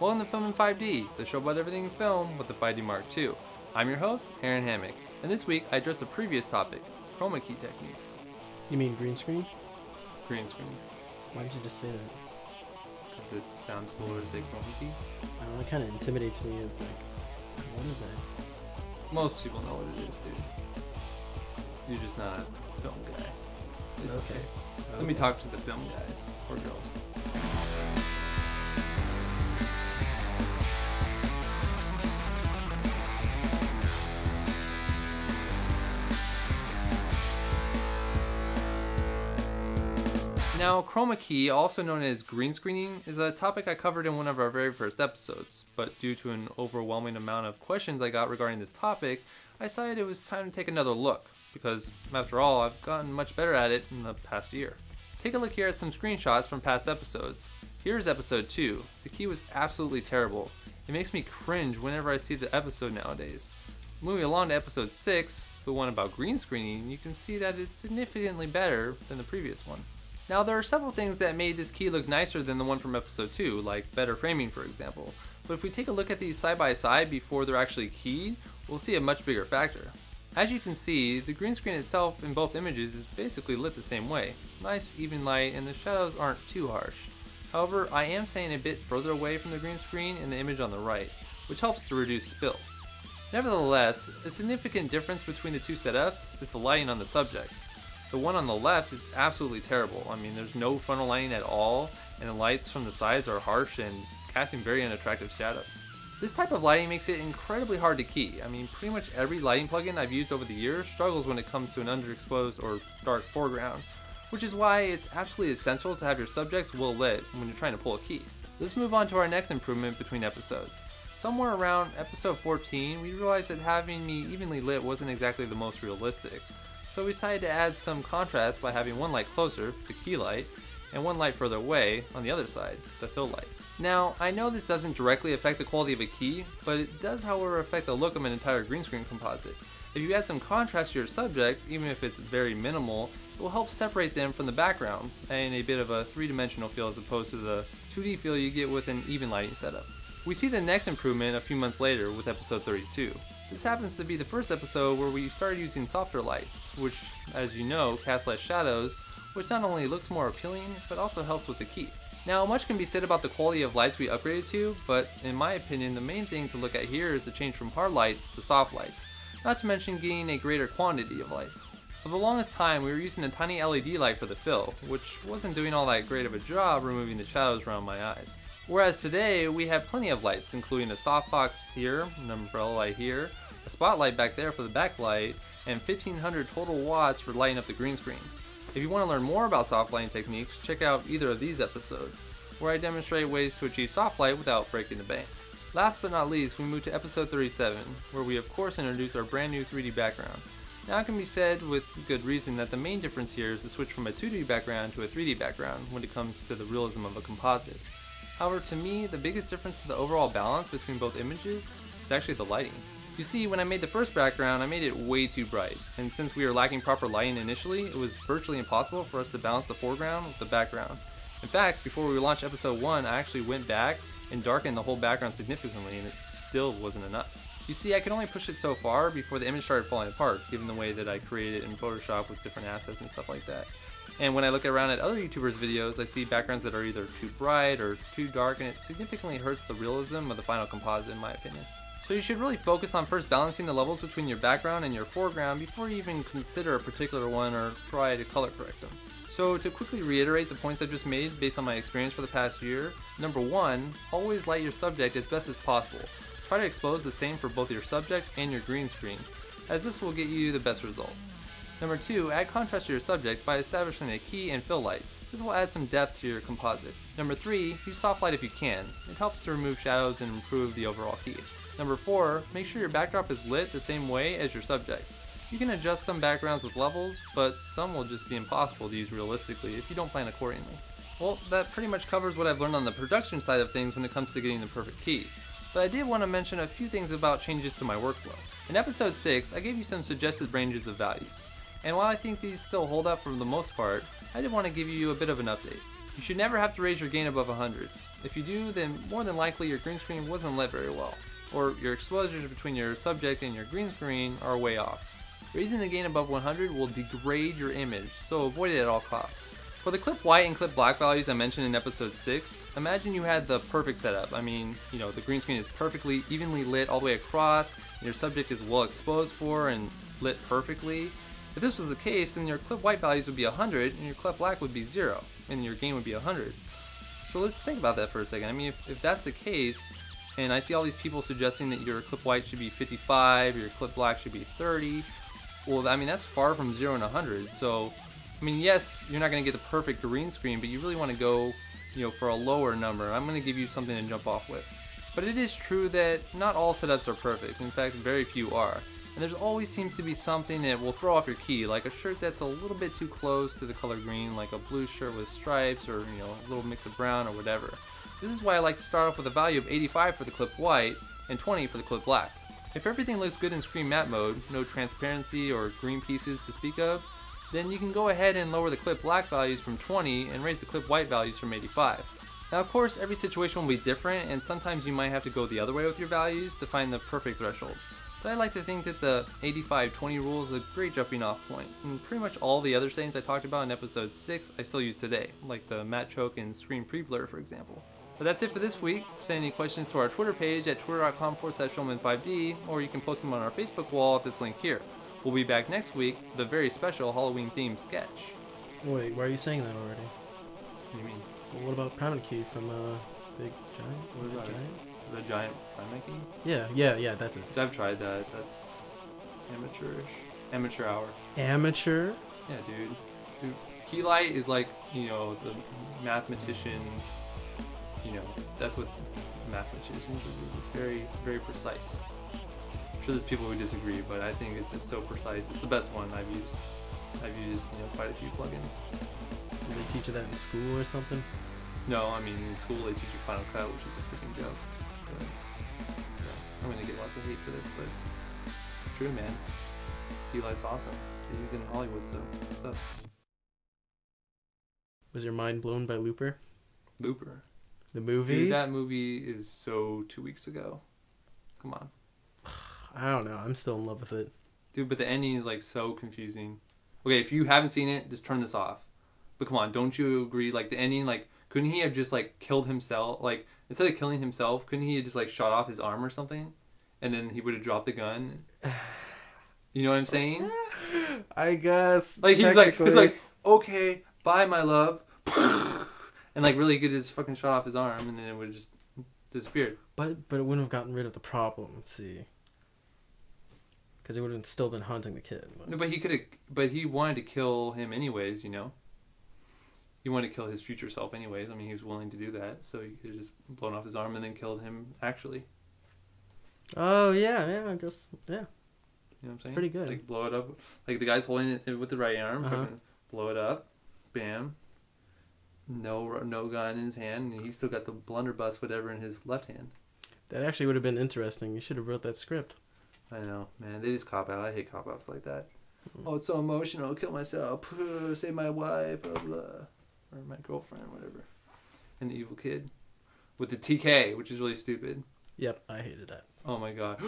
Welcome to Film in 5D, the show about everything in film with the 5D Mark II. I'm your host, Aaron Hammock, and this week I address a previous topic, chroma key techniques. You mean green screen? Green screen. Why did you just say that? Because it sounds cooler to say chroma key. I don't know, it kind of intimidates me. It's like, what is that? Most people know what it is, dude. You're just not a film guy. It's okay. Let me talk to the film guys, or girls. Now, chroma key, also known as green screening, is a topic I covered in one of our very first episodes, but due to an overwhelming amount of questions I got regarding this topic, I decided it was time to take another look, because after all, I've gotten much better at it in the past year. Take a look here at some screenshots from past episodes. Here's episode 2. The key was absolutely terrible. It makes me cringe whenever I see the episode nowadays. Moving along to episode 6, the one about green screening, you can see that it's significantly better than the previous one. Now, there are several things that made this key look nicer than the one from episode 2, like better framing for example. But if we take a look at these side by side before they're actually keyed, we'll see a much bigger factor. As you can see, the green screen itself in both images is basically lit the same way. Nice even light, and the shadows aren't too harsh. However, I am staying a bit further away from the green screen in the image on the right, which helps to reduce spill. Nevertheless, a significant difference between the two setups is the lighting on the subject. The one on the left is absolutely terrible. I mean, there's no frontal lighting at all, and the lights from the sides are harsh and casting very unattractive shadows. This type of lighting makes it incredibly hard to key. I mean, pretty much every lighting plugin I've used over the years struggles when it comes to an underexposed or dark foreground, which is why it's absolutely essential to have your subjects well lit when you're trying to pull a key. Let's move on to our next improvement between episodes. Somewhere around episode 14, we realized that having me evenly lit wasn't exactly the most realistic. So we decided to add some contrast by having one light closer, the key light, and one light further away on the other side, the fill light. Now, I know this doesn't directly affect the quality of a key, but it does however affect the look of an entire green screen composite. If you add some contrast to your subject, even if it's very minimal, it will help separate them from the background, adding a bit of a three-dimensional feel as opposed to the 2D feel you get with an even lighting setup. We see the next improvement a few months later with episode 32. This happens to be the first episode where we started using softer lights, which, as you know, cast less shadows, which not only looks more appealing, but also helps with the key. Now, much can be said about the quality of lights we upgraded to, but in my opinion, the main thing to look at here is the change from hard lights to soft lights, not to mention getting a greater quantity of lights. For the longest time, we were using a tiny LED light for the fill, which wasn't doing all that great of a job removing the shadows around my eyes. Whereas today, we have plenty of lights, including a softbox here, an umbrella light here, a spotlight back there for the backlight, and 1500 total watts for lighting up the green screen. If you want to learn more about soft lighting techniques, check out either of these episodes, where I demonstrate ways to achieve soft light without breaking the bank. Last but not least, we move to episode 37, where we of course introduce our brand new 3D background. Now it can be said with good reason that the main difference here is the switch from a 2D background to a 3D background when it comes to the realism of a composite. However, to me, the biggest difference to the overall balance between both images is actually the lighting. You see, when I made the first background, I made it way too bright, and since we were lacking proper lighting initially, it was virtually impossible for us to balance the foreground with the background. In fact, before we launched episode 1, I actually went back and darkened the whole background significantly, and it still wasn't enough. You see, I could only push it so far before the image started falling apart, given the way that I created it in Photoshop with different assets and stuff like that. And when I look around at other YouTubers' videos, I see backgrounds that are either too bright or too dark, and it significantly hurts the realism of the final composite in my opinion. So you should really focus on first balancing the levels between your background and your foreground before you even consider a particular one or try to color correct them. So to quickly reiterate the points I just made based on my experience for the past year, number 1, always light your subject as best as possible. Try to expose the same for both your subject and your green screen, as this will get you the best results. Number 2, add contrast to your subject by establishing a key and fill light. This will add some depth to your composite. Number 3, use soft light if you can. It helps to remove shadows and improve the overall key. Number 4, make sure your backdrop is lit the same way as your subject. You can adjust some backgrounds with levels, but some will just be impossible to use realistically if you don't plan accordingly. Well, that pretty much covers what I've learned on the production side of things when it comes to getting the perfect key. But I did want to mention a few things about changes to my workflow. In episode 6, I gave you some suggested ranges of values. And while I think these still hold up for the most part, I did want to give you a bit of an update. You should never have to raise your gain above 100. If you do, then more than likely your green screen wasn't lit very well, or your exposures between your subject and your green screen are way off. Raising the gain above 100 will degrade your image, so avoid it at all costs. For the clip white and clip black values I mentioned in episode 6, imagine you had the perfect setup. I mean, the green screen is perfectly evenly lit all the way across, and your subject is well exposed for and lit perfectly. If this was the case, then your clip white values would be 100 and your clip black would be 0, and your gain would be 100. So let's think about that for a second. I mean, if that's the case, and I see all these people suggesting that your clip white should be 55, your clip black should be 30, well, I mean, that's far from 0 and 100. So, I mean, yes, you're not going to get the perfect green screen, but you really want to go, for a lower number. I'm going to give you something to jump off with. But it is true that not all setups are perfect. In fact, very few are. And there's always seems to be something that will throw off your key, like a shirt that's a little bit too close to the color green, like a blue shirt with stripes, or a little mix of brown or whatever. This is why I like to start off with a value of 85 for the clip white and 20 for the clip black. If everything looks good in screen matte mode, no transparency or green pieces to speak of, then you can go ahead and lower the clip black values from 20 and raise the clip white values from 85. Now of course every situation will be different, and sometimes you might have to go the other way with your values to find the perfect threshold. But I like to think that the 85-20 rule is a great jumping off point, and pretty much all the other settings I talked about in episode 6 I still use today, like the matte choke and screen pre-blur for example. But that's it for this week. Send any questions to our Twitter page at twitter.com/filmin5d, or you can post them on our Facebook wall at this link here. We'll be back next week with a very special Halloween themed sketch. Wait, why are you saying that already? What do you mean? Well, what about Primate Key from Big Giant? What about Giant? The giant Primate Key? Yeah, that's it. I've tried that. That's amateurish. Amateur hour. Amateur? Yeah, dude. Key light is like, the mathematician, that's what mathematicians use. It's very, very precise. I'm sure there's people who disagree, but I think it's just so precise. It's the best one I've used. I've used, quite a few plugins. Did they teach you that in school or something? No, I mean, in school they teach you Final Cut, which is a freaking joke. But, I'm gonna get lots of hate for this, but it's true, man. Key light's awesome. They use it in Hollywood, so what's up? Was your mind blown by Looper? Looper. The movie? Dude, that movie is so 2 weeks ago. Come on. I don't know. I'm still in love with it. Dude, but the ending is like so confusing. Okay, if you haven't seen it, just turn this off. But come on, don't you agree? Like the ending, like couldn't he have just like killed himself? Like instead of killing himself, couldn't he have just like shot off his arm or something? And then he would have dropped the gun. You know what I'm saying? I guess. Like he's like, okay, bye my love. And like really could just fucking shot off his arm, and then it would have just disappeared. But it wouldn't have gotten rid of the problem. See. Because it would have still been hunting the kid. No, but he could have. But he wanted to kill him anyways. He wanted to kill his future self anyways. I mean, he was willing to do that, so he could have just blown off his arm and then killed him actually. Oh yeah, I guess yeah. You know what I'm saying? Pretty good. Like blow it up. Like the guy's holding it with the right arm. Fucking blow it up. Bam. No gun in his hand, and he's still got the blunderbuss whatever in his left hand. That actually would have been interesting. You should have wrote that script. I know, man. They just cop out. I hate cop outs like that. Oh, it's so emotional. I'll kill myself. Save my wife. Blah blah. Or my girlfriend, whatever. And the evil kid with the TK, which is really stupid. Yep, I hated that. Oh my god.